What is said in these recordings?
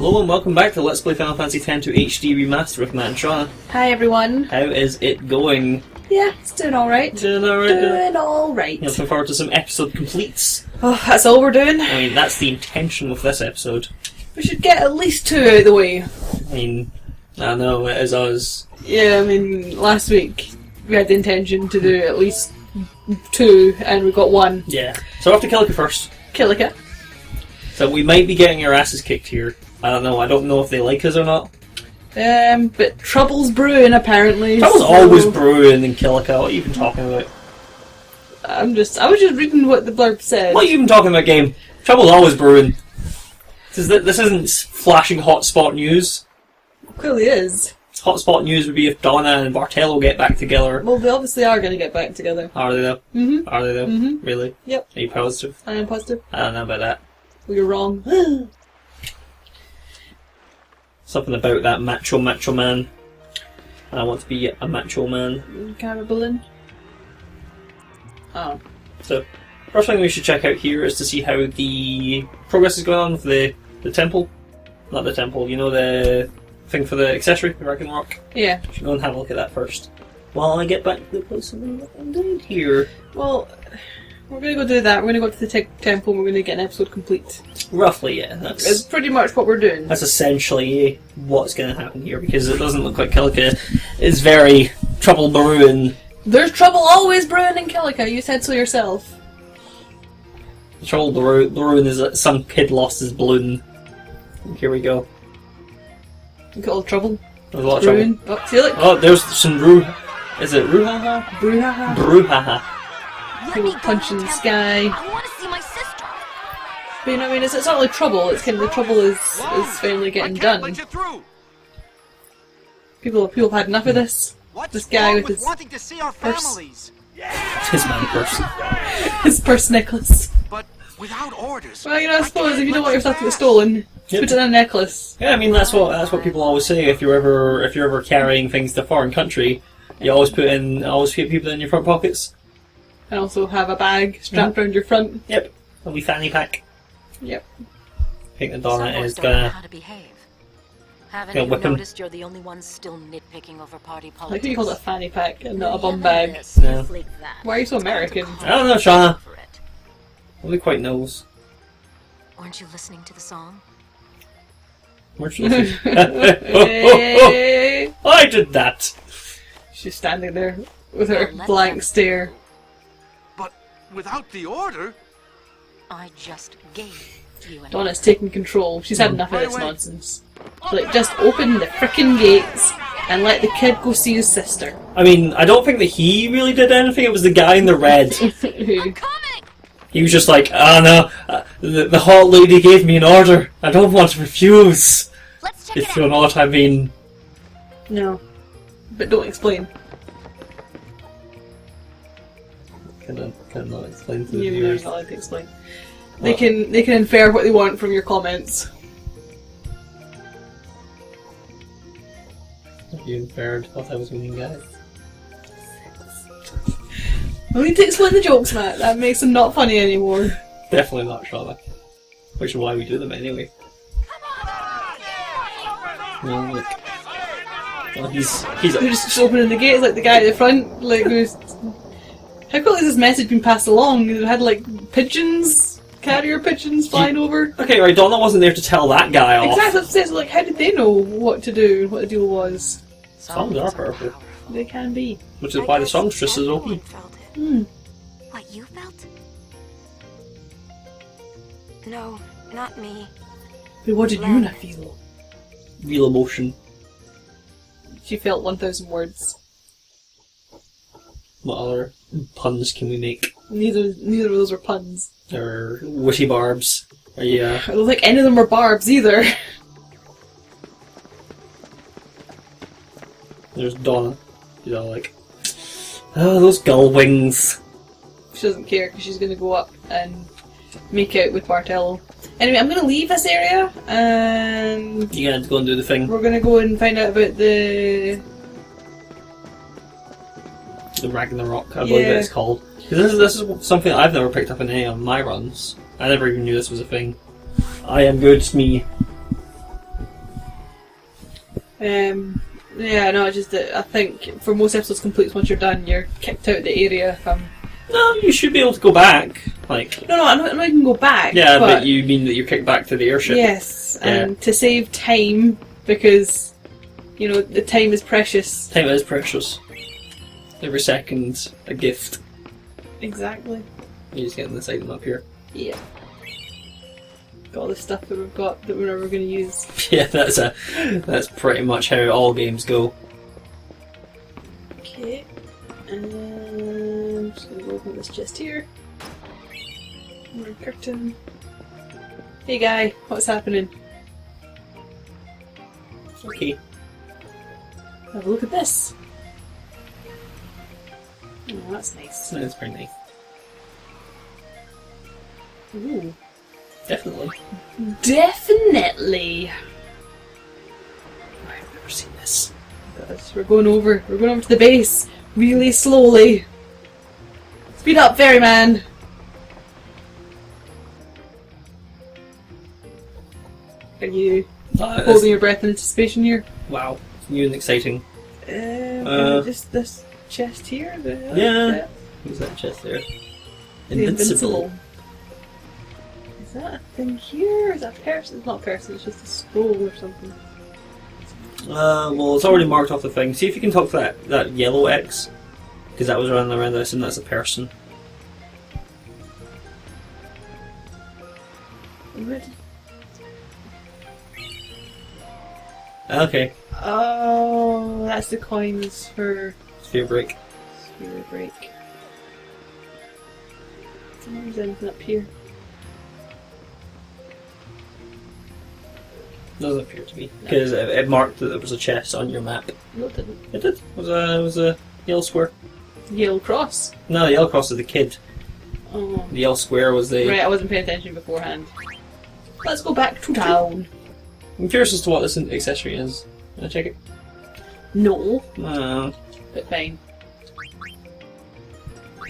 Hello and welcome back to Let's Play Final Fantasy X-2 HD Remaster with Matt and Shauna. Hi everyone. How is it going? Yeah, it's doing alright. Doing alright? Doing alright. Looking forward to some episode completes. Oh, that's all we're doing. I mean, that's the intention with this episode. We should get at least 2 out of the way. I mean, I know it is us. Yeah, I mean, last week we had the intention to do at least 2 and we got 1. Yeah. So I have to kill it first. Killica. So we might be getting our asses kicked here. I don't know. I don't know if they like us or not. But trouble's brewing apparently. Trouble's always brewing in Killica. What are you even talking about? I was just reading what the blurb said. What are you even talking about, game? Trouble's always brewing. This isn't flashing hotspot news. It clearly is. Hotspot news would be if Donna and Bartello get back together. Well, they obviously are going to get back together. Are they though? Mm-hmm. Are they though? Mm-hmm. Really? Yep. Are you positive? I am positive. I don't know about that. Well, you're wrong. Something about that macho man. I want to be a macho man. Can I have a balloon? Oh. So, first thing we should check out here is to see how the progress is going on with the temple. Not the temple, you know, the thing for the accessory, the Ragnarok. Yeah. We should go and have a look at that first. While I get back to the place I'm doing here. Well, we're going to go do that. We're going to go to the temple and we're going to get an episode complete. Roughly, yeah. It's pretty much what we're doing. That's essentially what's going to happen here, because it doesn't look like Killica is very trouble brewing. There's trouble always brewing in Killica, you said so yourself. The trouble brewing is that some kid lost his balloon. And here we go. You got all the trouble. There's a lot of Brewing. trouble. Oh, see, look. Oh, there's some Is it Ruhaha? Brouhaha. Brouhaha. People punching the sky. I want to see my sister. But you know what I mean? It's not really trouble, it's kind of the trouble is finally getting done. Let you through. People have had enough of this. What's This guy wrong with his wanting to see our purse. families? It's his man person. His purse necklace. But without orders. Well, you know, I suppose can't if you don't let want your stuff to get stolen, Yep. put it in a necklace. Yeah, I mean that's what people always say. If you're ever carrying things to a foreign country, you always put people in your front pockets. And also have a bag strapped around your front. Yep, a wee fanny pack. Yep. I think that Some Donna boys is don't know gonna. how to behave. Haven't Yeah, you whip him. noticed you're the only one still nitpicking over party I politics? think you call it a fanny pack and not a bum bag. No. Why are you so American? I don't know, Shauna. For it. Nobody quite knows. Weren't you listening to the song? Where's she looking? Hey. I did that. She's standing there with her blank stare. But without the order. I just gave you an Donna's taking control. She's had enough of Right this away. nonsense. Like, just open the frickin' gates and let the kid go see his sister. I mean, I don't think that he really did anything. It was the guy in the red. Who? coming! He was just like, no, the hot lady gave me an order. I don't want to refuse. Let's check If it you out. know what I mean. No. But don't explain. Can not explain to the You're viewers. not allowed to explain. They can infer what they want from your comments. You inferred what I was meaning, guys. No need to explain the jokes, Matt. That makes them not funny anymore. Definitely not Shauna. Which is why we do them anyway. No, look. Oh, he's They're just opening the gates like the guy at the front, like who's... How quickly has this message been passed along? It had like pigeons, carrier pigeons flying over. okay, right, Donna wasn't there to tell that guy off. Exactly, that's it. So, like, how did they know what to do, what the deal was? Songs are purple. They can be. Which is why the songstress is OP. Felt it. Hmm. What you felt? No, not me. But what did Yuna feel? Real emotion. She felt 1,000 words. What other puns can we make? Neither of those were puns. Or witty barbs. Yeah. I don't think any of them were barbs either. There's Donna. She's all like, oh, those gull wings. She doesn't care because she's going to go up and make out with Bartello. Anyway, I'm going to leave this area and You gotta go and do the thing. we're going to go and find out about the... The Ragnarok, I believe it's called. 'Cause this is something I've never picked up in any of my runs. I never even knew this was a thing. I am good, me. Yeah, no, it's just that I think for most episodes complete, once you're done, you're kicked out of the area. No, you should be able to go back. Like, No, I'm not even go back. yeah, but you mean that you're kicked back to the airship? Yes, Yeah. and to save time, because, you know, the time is precious. Time is precious. Every second, a gift. Exactly. You're just getting this item up here. Yeah. Got all the stuff that we've got that we're never going to use. Yeah, that's pretty much how all games go. Okay. I'm just going to go open this chest here. More curtain. Hey guy, what's happening? Okay. Have a look at this. Oh, that's nice. That's pretty nice. Ooh. Definitely. Definitely. I've never seen this. Guys, we're going over to the base really slowly. Speed up, ferryman. Are you holding your breath in anticipation here? Wow, it's new and exciting. Just this chest here. Yeah. Who's that chest there? The Invincible. Is that a thing here? Is that a person? It's not a person. It's just a scroll or something. Well, it's already marked off the thing. See if you can talk to that yellow X, because that was running around this, and that's a person. Okay. Oh, that's the coins for Sphere break. Sphere break. There's anything up here. Doesn't appear to be, because it marked that there was a chest on your map. No, it didn't. It did. It was a yellow square. Yellow cross. No, the yellow cross is the kid. Oh. The yellow square was the... Right, I wasn't paying attention beforehand. Let's go back to town. I'm curious as to what this accessory is. Can I check it? No, No. but fine.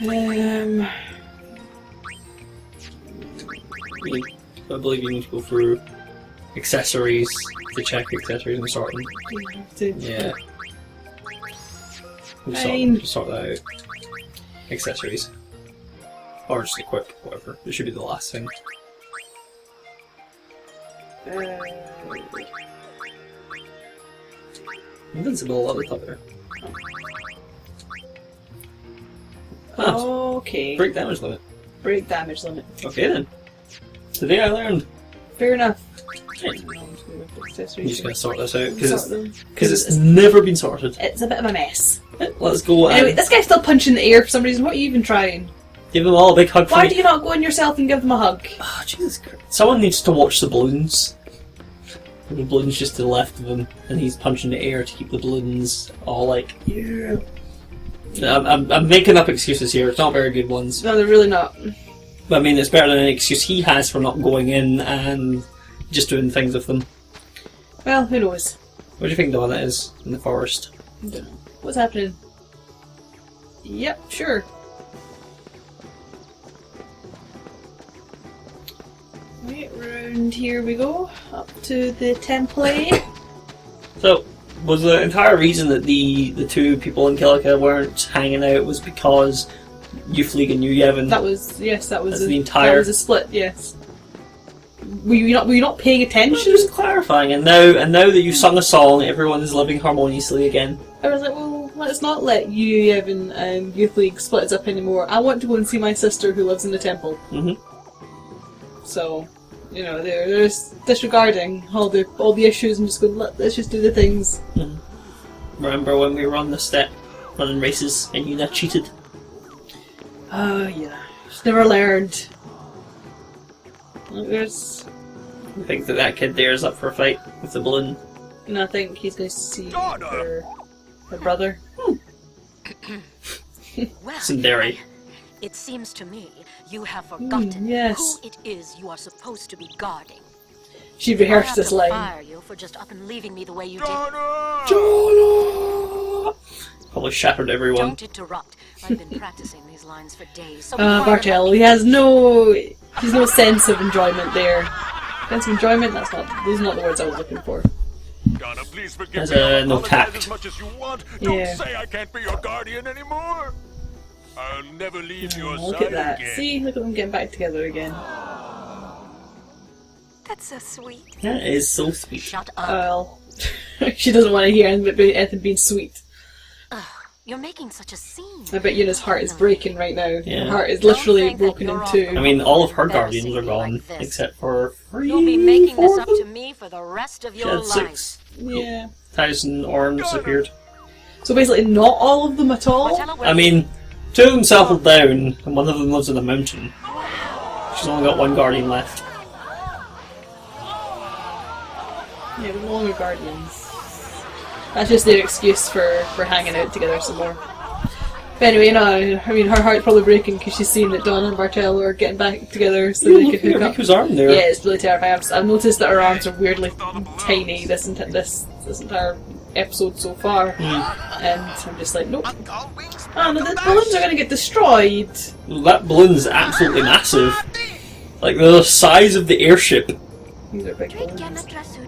I believe you need to go through accessories to check accessories and sort them. Yeah. Fine. Sort that out. Accessories. Or just equip, whatever. It should be the last thing. Invincible at the top there. Okay. Break damage limit. Break damage limit. Okay then. Today I learned. Fair enough. Right. I'm just going to sort this out Sort them. because it's never been sorted. It's a bit of a mess. Let's go and Anyway, this guy's still punching the air for some reason. What are you even trying? give them all a big hug. Why for do me. you not go in yourself and give them a hug? Oh, Jesus Christ. Someone needs to watch the balloons. And the balloon's just to the left of him, and he's punching the air to keep the balloons all like, yeah. I'm making up excuses here. It's not very good ones. No, they're really not. But I mean, it's better than an excuse he has for not going in and just doing things with them. Well, who knows? What do you think Donna is in the forest? I don't know. What's happening? Yep, sure. Right, round here we go. Up to the template. So, was the entire reason that the two people in Killica weren't hanging out was because Youthleague and New Yevon? That was, yes, that was That's the entire... that was a split, yes. Were you not paying I'm attention? just clarifying, and now that you've sung a song, everyone is living harmoniously again. I was like, well, let's not let you, Evan, and Youth League split us up anymore. I want to go and see my sister who lives in the temple. Mm-hmm. So, you know, they're just disregarding all the issues and just going, let's just do the things. Mm-hmm. Remember when we were on the step running races and you not cheated? Oh, yeah. Just never learned. There's... I think that kid there is up for a fight with the balloon. And I think he's going to see Daughter! her brother. Well, Sundari. it seems to me you have forgotten yes. who it is you are supposed to be guarding. She rehearsed I this have to line. fire you for just up and leaving me the way you Daughter! Probably shattered did. everyone. Don't interrupt. I've been practicing these lines for days. So Bartel, he has no sense of enjoyment there. Sense of enjoyment? Those are not the words I was looking for. Donna, please forgive Has me. no I'll apologize tact. as much as you want. Yeah. Don't say I can't be your guardian anymore. I'll never leave your Look side at that. again. See, look at them getting back together again. That's so sweet. That is so sweet. Shut up. Well, she doesn't want to hear anything being sweet. You're making such a scene. I bet Yuna's heart is breaking right now. Yeah. Her heart is Don't literally think that broken in you're two. I mean, all of her Embarrassing guardians are me gone, like this. except for You'll be making this up four to of them? me for the rest of She your had life. 6,000 Yeah. orbs appeared. So basically, not all of them at all. Marcella, where I mean, two of them settled down, and one of them lives in a mountain. She's only got one guardian left. Yeah, we're no longer guardians. That's just their excuse for hanging out together some more. But anyway, I mean, her heart's probably breaking because she's seen that Donna and Bartello are getting back together so they Look can at hook up. Riku's arm there. Yeah, it's really terrifying. I've noticed that her arms are weirdly tiny this entire episode so far, and I'm just like, nope. Oh no, the balloons are going to get destroyed. That balloon's absolutely massive. Like, they're the size of the airship. These are big Can I get balloons. a dress suit?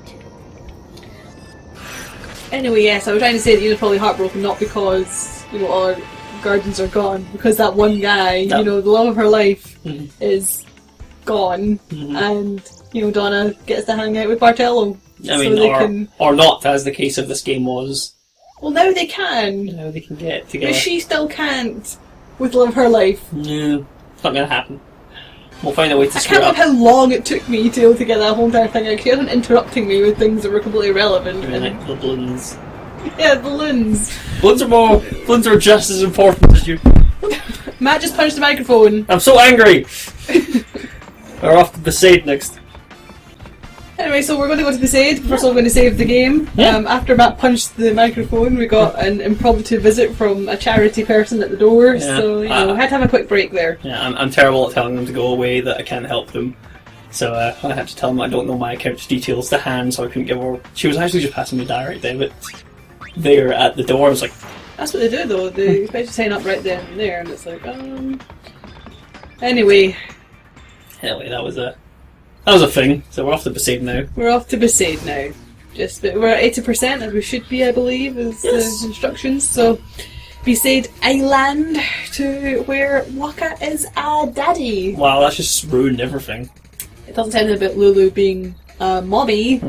Anyway, yes, I was trying to say that Yuna's probably heartbroken, not because all her guardians are gone, because that one guy, Yep. the love of her life, Mhm. is gone, Mhm. and Donna gets to hang out with Bartello. I mean, they or, can. or not, as the case of this game was. Well, now they can, Now they can get together. but she still can't with love of her life. No, it's not gonna happen. We'll find a way to I screw can't it up. believe how long it took me to get that whole entire thing. She wasn't interrupting me with things that were completely irrelevant. I mean, like the balloons. Yeah, balloons. Balloons are just as important as you. Matt just punched the microphone. I'm so angry! We're off to Besaid next. Anyway, so we're going to go to Besaid. First of all, we're going to save the game. Yeah. After Matt punched the microphone, we got an impromptu visit from a charity person at the door. Yeah. So, we had to have a quick break there. Yeah, I'm terrible at telling them to go away, that I can't help them. So I had to tell them I don't know my account's details to hand, so I couldn't give her. She was actually just passing me direct debit there at the door. I was like, That's what they do, though. They expect you to sign up right then and there, and it's like, Anyway, that was a thing. So we're off to Besaid now. we're off to Besaid now. We're at 80%, as we should be, I believe, is Yes. the instructions. So, Besaid Island, to where Waka is a daddy. Wow, that's just ruined everything. It doesn't tell me about Lulu being a mommy.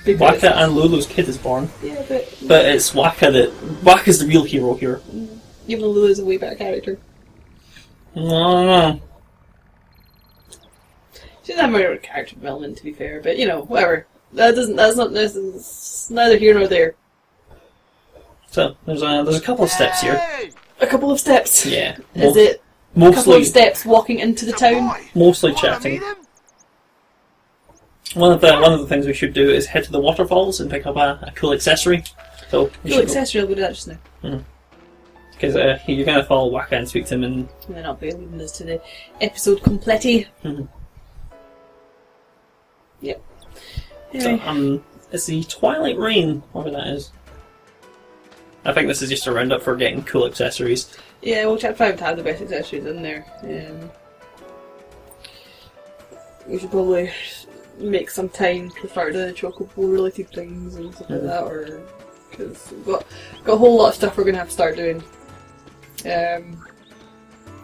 because- Waka and Lulu's kid is born. Yeah, but But it's Waka's the real hero here. even though Lulu's a way better character. No. She doesn't have more character development, to be fair, but whatever. That's neither here nor there. So there's a couple of steps here. Hey, A couple of steps. Yeah. Is it a couple Mostly of steps walking into the town? boy. mostly Wanna chatting. meet him? One of the things we should do is head to the waterfalls and pick up a cool accessory. So we Cool should accessory, I'll go do that just now. because you're gonna follow Waka and speak to him, and And then I'll be leading us to the episode complete. Mhm. Yep. so, Anyway, it's the Twilight Rain, whatever that is. I think this is just a roundup for getting cool accessories. yeah, well, Chapter 5 had the best accessories in there. We should probably make some time to start doing chocobo related things and stuff like that, or because we've got a whole lot of stuff we're going to have to start doing.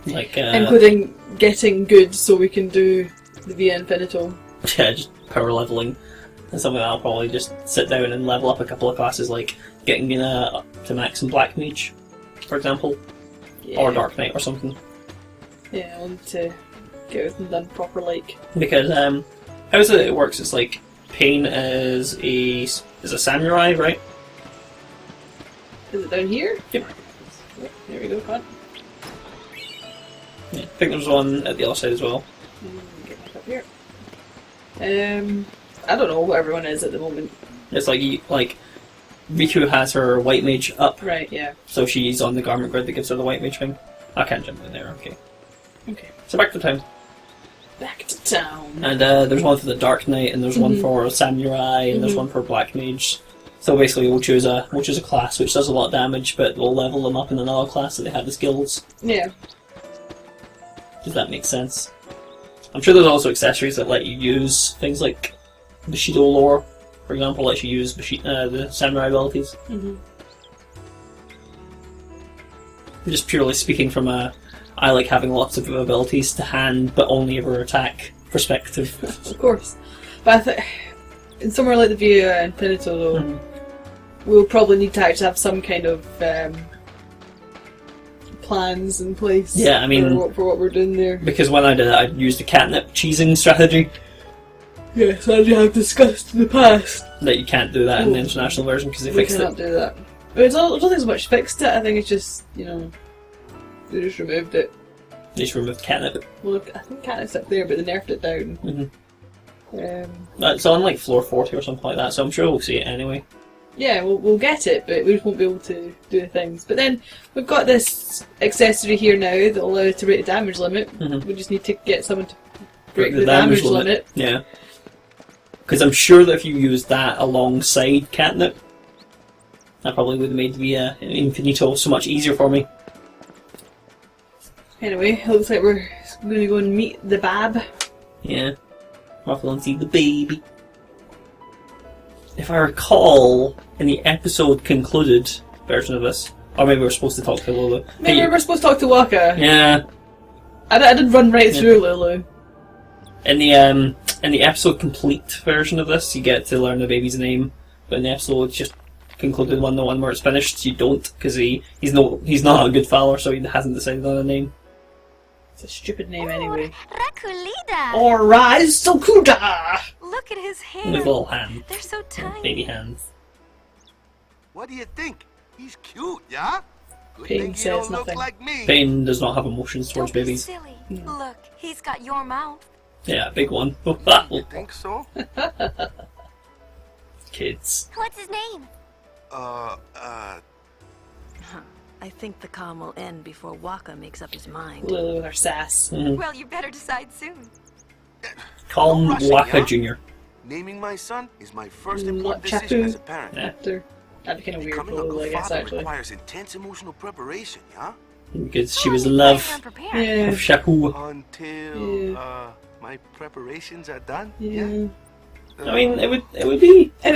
Like Including getting good so we can do the Via Infinito. yeah, just power leveling. And something that I'll probably just sit down and level up a couple of classes, like getting up to max in Black Mage, for example, Yeah. or Dark Knight or something. Yeah, I want to get everything done proper like. Because how is it works? It's like Pain is a samurai, right? Is it down here? Yep. Yep, there we go, come on. Yeah, I think there's one at the other side as well. Get back up here. I don't know what everyone is at the moment. It's like Riku has her white mage up, Right, yeah. so she's on the garment grid that gives her the white mage thing. I can't jump in there. Okay. Okay. So back to town, Back to town. and there's one for the Dark Knight, and there's one for samurai, and there's one for Black Mage. So basically, we'll choose a class which does a lot of damage, but we'll level them up in another class so they have the skills. Yeah. Does that make sense? I'm sure there's also accessories that let you use things like the Shido lore for example, lets you use the samurai abilities. Just purely speaking from I like having lots of abilities to hand, but only ever attack perspective. Of course. But I think in somewhere like the Via Infinito, though, we'll probably need to actually have some kind of plans in place. Yeah, I mean, for what we're doing there. Because when I did it, I used the catnip cheesing strategy. Yes, as we have discussed in the past. That you can't do that in the international version because they fixed it. We cannot do that. I mean, I don't think so much fixed it. I think it's just, they just removed it. They just removed catnip. Well, I think catnip's up there, but they nerfed it down. It's on like floor 40 or something like that, so I'm sure we'll see it anyway. Yeah, we'll get it, but we just won't be able to do the things. But then we've got this accessory here now that will allow us to break the damage limit. We just need to get someone to break the damage limit. Yeah. Because I'm sure that if you used that alongside catnip, that probably would have made the Infinito so much easier for me. Anyway, It looks like we're going to go and meet the Bab. Yeah. Ruffle and see the baby. If I recall, in the episode concluded version of this, or maybe we're supposed to talk to Lulu. Maybe we're supposed to talk to Waka. Yeah. I did run right through Lulu. In the episode complete version of this, you get to learn the baby's name, but in the episode just concluded one, the one where it's finished, you don't, because he's not a good follower, so he hasn't decided on a name. It's a stupid name anyway. Rakulida! Alright, Sokuda! Look at his hands. With little hands. They're so tiny. Baby hands. What do you think? He's cute, yeah? Good Pain thing he says don't nothing. look like me. Pain does not have emotions towards Don't be babies. silly. Look, he's got your mouth. Yeah, big one. You think so? Kids. What's his name? I think the calm will end before Waka makes up his mind. Lulu with her sass. Well, you better decide soon. Call him rushing, Waka yeah? Jr. Naming my son is my first Not important decision Chapu. as a parent. Yeah. After. That'd be kind of weird for Becoming a Lulu, I good guess, father actually. requires intense emotional preparation, yeah? Because she was in love Yeah. with Shaku. Until my preparations are done. Yeah. I mean, it would be. I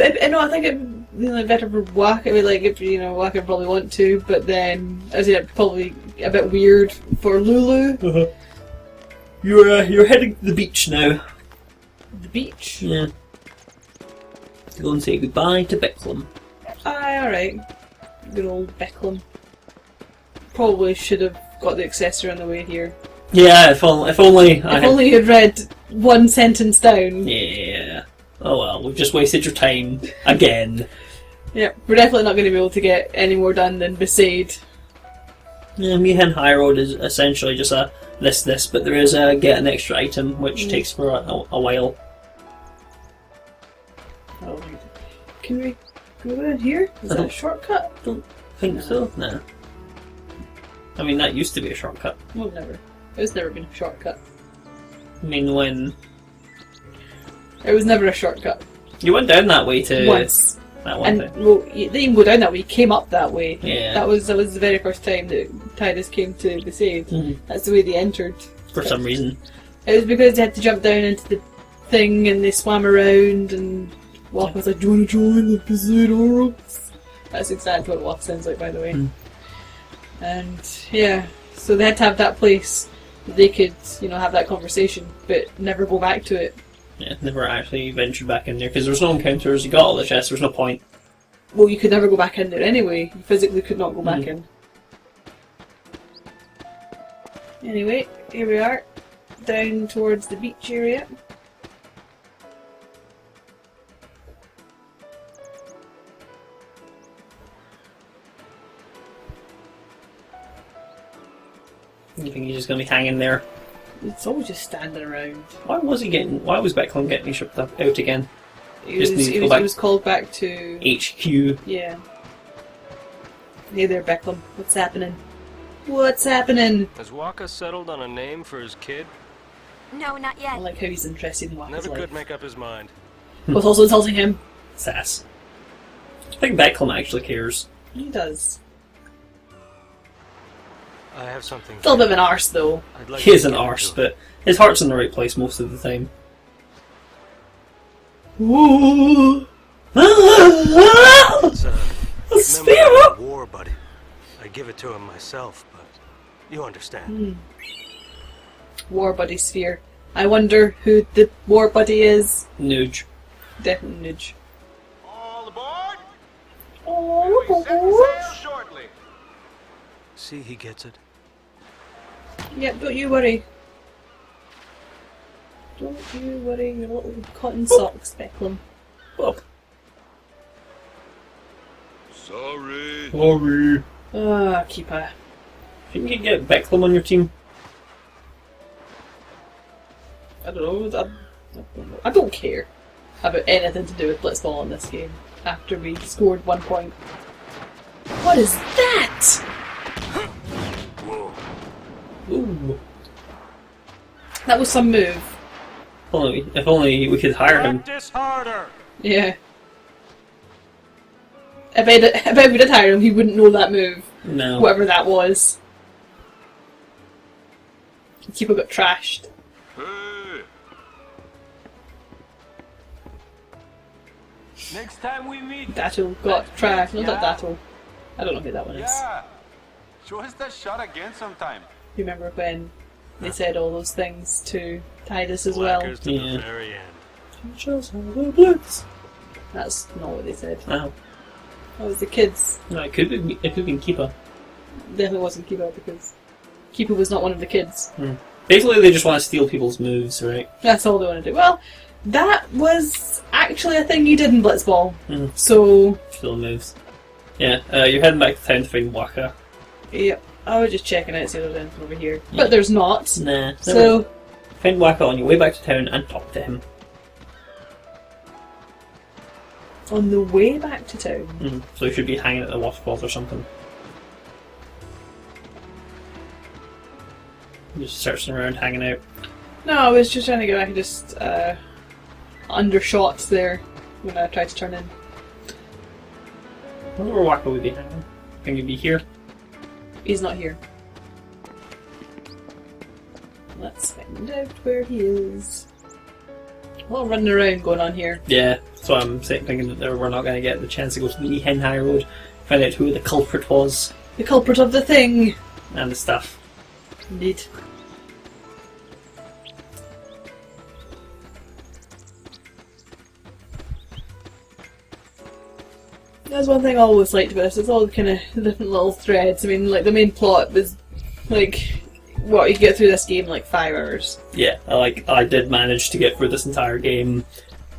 think it'd be better for Waka. I mean, like, if Waka would probably want to, but then, as I said, probably a bit weird for Lulu. You're heading to the beach now. The beach. Yeah. To go and say goodbye to Becklem. Aye, alright. Good old Becklem. Probably should have got the accessory on the way here. Yeah, if only. If only you'd read one sentence down. Yeah. Oh well, we've just wasted your time again. Yeah, we're definitely not going to be able to get any more done than Besaid. Yeah, Mihen High Road is essentially just a this, but there is a get an extra item which takes for a while. Oh, can we go down here? Is that a shortcut? Don't think so. No. I mean, that used to be a shortcut. Well, never. It's never been a shortcut. I mean, when It was never a shortcut. you went down that way to Once. that one And, thing. well, you didn't even go down that way, you came up that way. Yeah. That was the very first time that Tidus came to Besaid. Mhm. That's the way they entered. For some reason. It was because they had to jump down into the thing and they swam around and Walk was like, do you want to join the Besaid Orcs? That's exactly what Walk sounds like, by the way. And, yeah, so they had to have that place that they could, have that conversation, but never go back to it. Yeah, never actually ventured back in there because there was no encounters. You got all the chests. There was no point. Well, you could never go back in there anyway. You physically could not go back in. Anyway, here we are, down towards the beach area. You think he's just going to be hanging there? It's always just standing around. Why was Becklem getting shipped out again? He Just was, need to he go was, back. he was called back to... HQ. Yeah. Hey there, Becklem. What's happening? What's happening? Has Waka settled on a name for his kid? No, not I yet. like how he's interested in Waka's Never life. could make up his mind. But also insulting him. Sass. I think Becklem actually cares. He does. I have something. Still a bit of an arse, though. I'd like He is to an get arse, into it. but his heart's in the right place most of the time. Ooh. It's a Spear! memory of a war buddy. I give it to him myself, but you understand. War buddy sphere. I wonder who the war buddy is. Nuge. Definitely Nudge. All aboard? Oh, We set sail shortly. See, he gets it. Yep, don't you worry. Don't you worry, your little cotton socks, Beckham. Oh, Sorry. sorry. Ah, keeper. Think you can get Beckham on your team? I don't know. I don't care about anything to do with blitzball in this game. After we scored 1 point. What is that? Whoa. Ooh. That was some move. If only we could hire him. Practice harder! Yeah. I bet if we did hire him, he wouldn't know that move. No. Whatever that was. Keeper got trashed. Hey. Next time we meet, Dattle got trashed. Not that Dattle. I don't know who that one is. Yeah. Show us that shot again sometime. You remember when they said all those things to Titus as well? Blackers to Yeah. the very end. Teach us how to blitz. That's not what they said. No. That was the kids. No, it could have been Keeper. Definitely wasn't Keeper because Keeper was not one of the kids. Basically, they just want to steal people's moves, right? That's all they want to do. Well, that was actually a thing you did in Blitzball. Mhm. So, Steal moves. Yeah, you're heading back to town to find Waka. yep. I was just checking out, see if there's anything over here. But there's not. Nah. So, Find Waka on your way back to town and talk to him. on the way back to town. So he should be hanging at the waterfalls or something. Just searching around, hanging out. No, I was just trying to get back and just undershot there when I tried to turn in. I wonder where Waka would be hanging. Think he'd be here? He's not here. Let's find out where he is. A lot of running around going on here. Yeah, that's why I'm thinking that we're not going to get the chance to go to the Hen High Road, find out who the culprit was, The culprit of the thing! and the stuff. Indeed. That's one thing I always liked about this. It's all kind of different little threads. I mean, like the main plot was like what you get through this game in like 5 hours. Yeah, I did manage to get through this entire game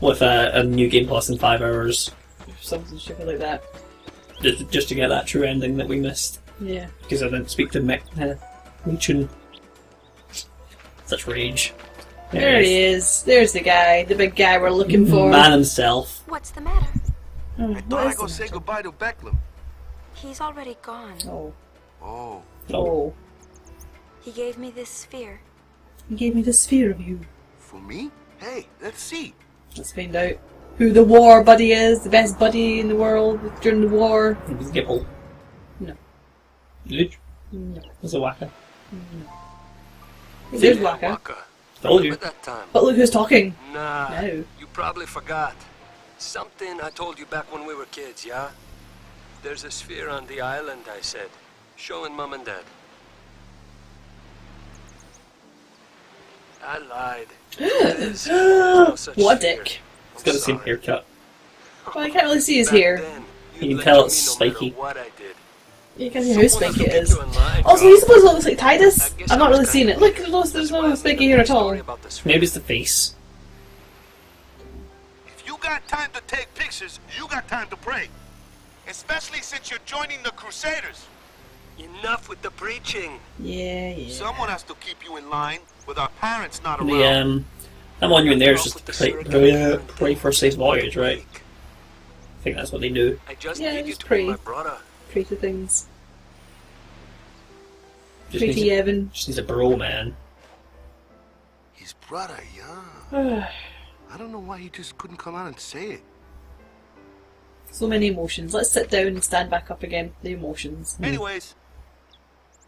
with a new game plus in 5 hours, Something stupid like that. just to get that true ending that we missed Yeah. because I didn't speak to Mechun. Such rage. There he is. There's the guy, the big guy we're looking for. Man himself. What's the matter? Oh, I thought what I'd is go the say matter? goodbye to Becklem. He's already gone. Oh. Oh, Oh. He gave me this sphere. He gave me the sphere of you. for me? Hey, let's see. Let's find out who the war buddy is, the best buddy in the world during the war. It was Gipple. No. Luch? No. It was a Waka. There's Waka. Told you. At that time. But look who's talking. Nah. No. You probably forgot. Something I told you back when we were kids, yeah? There's a sphere on the island, I said. Showing Mom and Dad. I lied. There is no such What a sphere. dick. He's got the same Sorry. haircut. Well, I can't really see his Back hair. then, You can lied tell to it's me no matter spiky. What I did. You can see how Someone spiky it has is. to get you in line, Also, girl. he's supposed to look like Titus. I guess I've I not was really seen kinda it. Look, late. there's That's why no I spiky made hair up at a all. story about the sphere. Maybe it's the face. If you got time to take pictures, you got time to pray. Especially since you're joining the Crusaders. Enough with the preaching. Yeah. Someone has to keep you in line with our parents not around. The that monument there is just pray for a safe voyage, right? I think that's what they do. I just Yeah, need you just to pray. be my brother. Pray to things. Just Pray needs, to Evan. just needs a bro, man. His brother, yeah. I don't know why he just couldn't come out and say it. So many emotions. Let's sit down and stand back up again. The emotions. Anyways,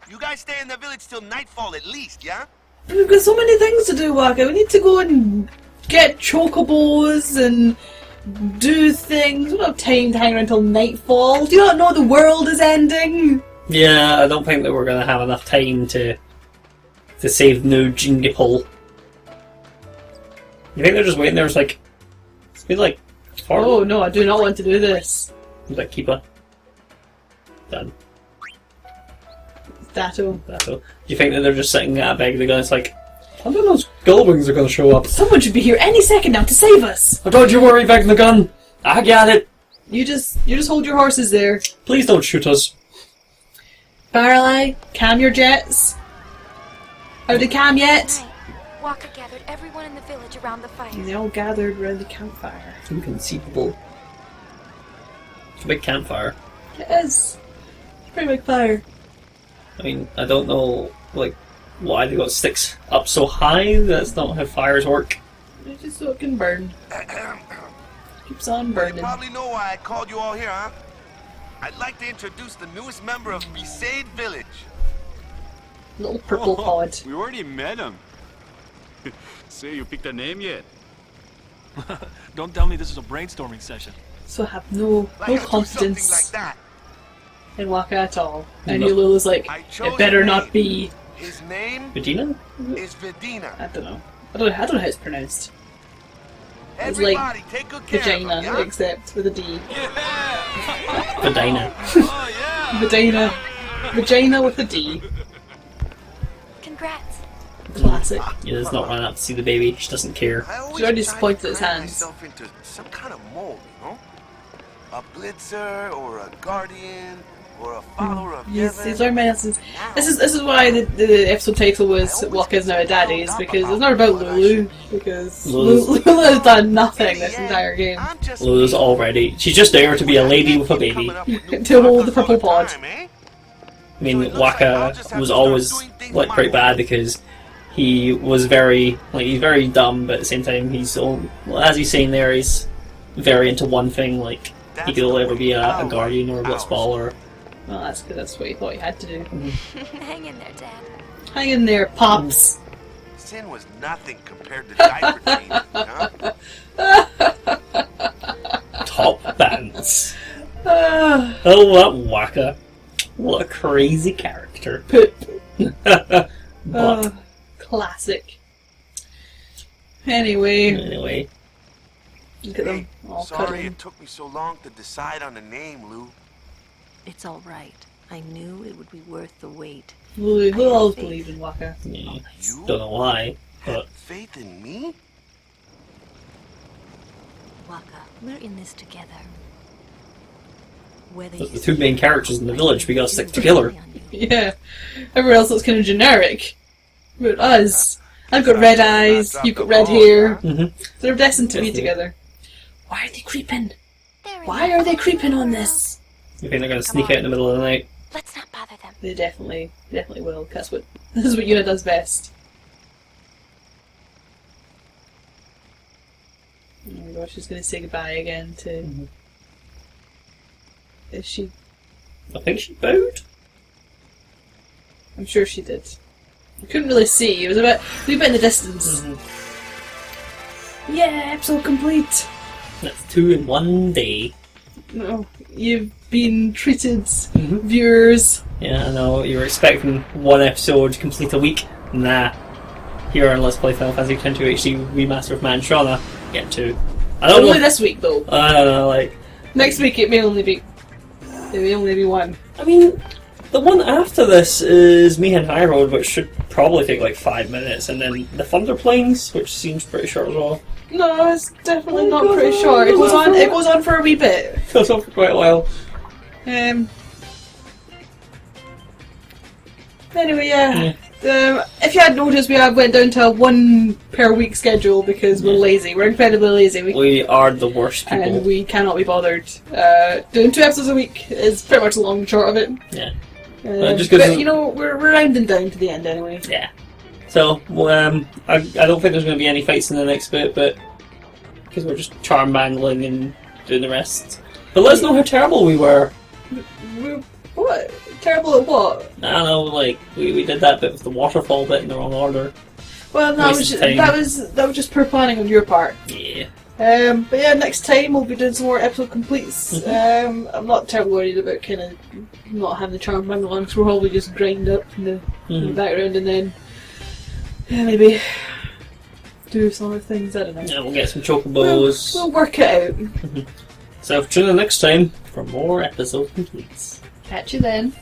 you guys stay in the village till nightfall at least, yeah? We've got so many things to do, Waka. We need to go and get chocobos and do things. We don't have time to hang around until nightfall. Do you not know the world is ending? Yeah, I don't think that we're going to have enough time to save Nuge and Gipple. You think they're just waiting there? It's like... It's been like... Oh no, I do not want to do this. Like, keeper. Done. Datto. Do you think that they're just sitting at a bag of the gun? It's like, I don't know, those Gullwings are going to show up. Someone should be here any second now to save us. Oh, don't you worry, bag of the gun. I got it. You just hold your horses there. Please don't shoot us. Barreleye, calm your jets. Are they calm yet? Right. Walker gathered everyone in the village around the fire. And they all gathered around the campfire. Inconceivable. It's a big campfire. It is. It's a pretty big fire. I mean, I don't know, like, why they got sticks up so high. That's not how fires work. It's just so it can burn. Keeps on You burning. probably know why I called you all here, huh? I'd like to introduce the newest member of Besaid Village. Little purple pod. We already met him. Say, you picked a name yet? Don't tell me this is a brainstorming session. So I have no Like I do confidence something like that. in Waka at all. And No. Lulu's like, I chose it better a not name. be. His name Vagina? is Vedina. I don't know. I don't know how it's pronounced. It's like Everybody, take good care of vagina, him, yeah? except with a D. Vagina. Oh, yeah! Vagina. Vagina with a D. Congrats. Classic. Yeah, it's not running up to see the baby. She doesn't care. I always She's already try to disappointed at his turn hands. myself into some kind of mold, you know? A blitzer or a guardian or a follower of He's heaven. learned my lessons. This is why the episode title was Waka's Now a Daddy's, because it's not about Lulu, because Lulu has done nothing this entire game. I'm just Lulu's already... She's just there to be a lady with a baby. To hold the purple pod. eh? I mean, Waka was always, like, pretty bad because he was very, like, he's very dumb, but at the same time he's, as he's saying there, he's very into one thing, like, he could only ever be a guardian or a blitzball or... Well, that's because that's what he thought he had to do. Hang in there, Dad. Hang in there, Pops. Sin was nothing compared to diaper change, huh? Top bands. Ah, Oh, that Waka. What a crazy character. poop. But, Classic. Anyway, anyway, look at them all Sorry cuddling. it took me so long to decide on the name, Lou. It's all right. I knew it would be worth the wait. We'll always believe in Waka. yeah, You don't know why, but... faith in me? Waka, we're in this together. Whether The you two main characters in the village, we gotta stick together. Yeah. Everyone else looks kind of generic. But us. I've got red eyes, you've got red hair. Mhm. They're destined to be Definitely. together. Why are they creeping? They're in Why there. are they creeping on this? You think they're gonna sneak out in the middle of the night? Let's not bother them. They definitely will. This is what Yuna does best. Oh my gosh, she's gonna say goodbye again to... Is she? I think she bowed. I'm sure she did. I couldn't really see. It was a wee bit in the distance. Yeah, episode complete. That's 2 in 1 day. No, you've been treated, viewers. Yeah, I know, you were expecting one episode to complete a week. Nah. Here on Let's Play Final Fantasy X-2 HD Remaster of Mantrona, get 2. I don't Only know. this week though. I don't know, like... Next week it may only be one. I mean, the one after this is Mihan High Road, which should probably take like 5 minutes, and then the Thunder Plains, which seems pretty short as well. No, it's definitely not pretty short. It goes on for a wee bit. Goes on for quite a while. Anyway, yeah. If you had noticed, we went down to a 1 per week schedule because we're lazy. We're incredibly lazy. We are the worst people. And we cannot be bothered. Doing 2 episodes a week is pretty much the long and short of it. Yeah. But Just 'cause you know, we're rounding down to the end anyway. Yeah. So, I don't think there's going to be any fights in the next bit, but because we're just charm mangling and doing the rest. But let us know how terrible we were. What? Terrible at what? I don't know, like we did that bit with the waterfall bit in the wrong order. Well, that was Wasted time. just poor planning on your part. Yeah. But yeah, next time we'll be doing some more episode completes. I'm not terribly worried about kind of not having the charm bang on, so we'll probably just grind up in the background and then maybe do some other things. I don't know. Yeah, we'll get some chocobos. We'll work it out. So tune in next time for more episode completes. Catch you then.